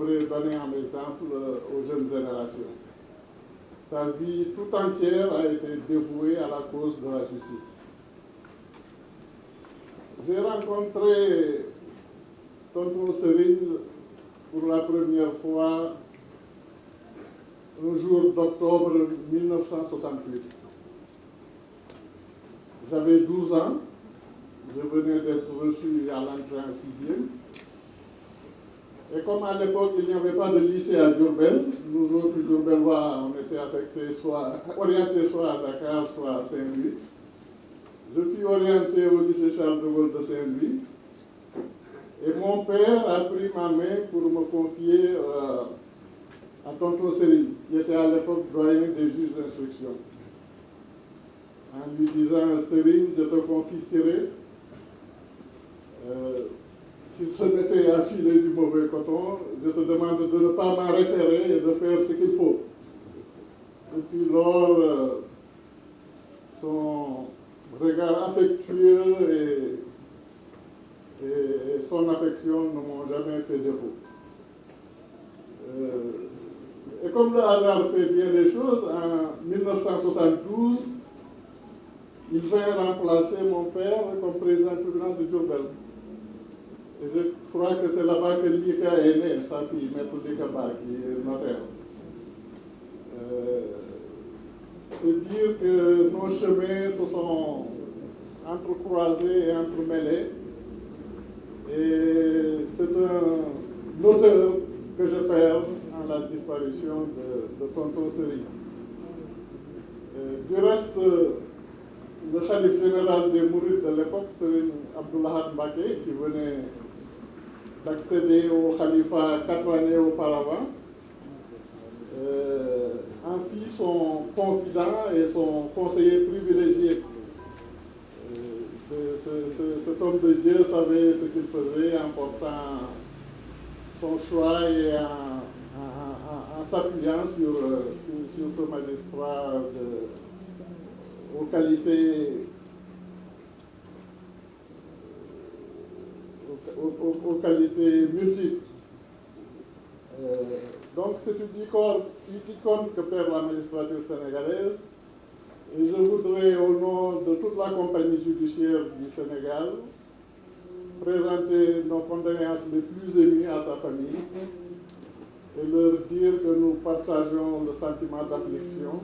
devrait donner en exemple aux jeunes générations. Sa vie tout entière a été dévouée à la cause de la justice. J'ai rencontré Tonton Serigne pour la première fois un jour d'octobre 1968. J'avais 12 ans, je venais d'être reçu à l'entrée en 6e. Et comme à l'époque, il n'y avait pas de lycée à Diourbel, nous autres Diourbellois, on était orientés soit à Dakar, soit à Saint-Louis. Je fus orienté au lycée Charles de Gaulle de Saint-Louis. Et mon père a pris ma main pour me confier à Tonton Serigne, qui était à l'époque doyen des juges d'instruction. En lui disant, Serigne, je te confierai. S'il se mettait à filer du mauvais coton, je te demande de ne pas m'en référer et de faire ce qu'il faut. Et puis lors, son regard affectueux et son affection ne m'ont jamais fait défaut. Et comme le hasard fait bien les choses, en 1972, il vint remplacer mon père comme président du tribunal de Diourbel. Et je crois que c'est là-bas que Lika est née, sa fille, Maître Lika Ba, qui est notaire. C'est dire que nos chemins se sont entrecroisés et entremêlés. Et c'est un auteur que je perds en la disparition de Tonton Serigne. Du reste, le khalife général des Mourides de l'époque, Serigne Abdoulaye Mbacké, qui venait d'accéder au khalifa 4 années auparavant, en fit son confident et son conseiller privilégié. Cet homme de Dieu savait ce qu'il faisait en portant son choix et en s'appuyant sur ce magistrat aux qualités multiples. Donc c'est une icône que perd la magistrature sénégalaise. Et je voudrais, au nom de toute la compagnie judiciaire du Sénégal, présenter nos condoléances les plus émues à sa famille et leur dire que nous partageons le sentiment d'affliction.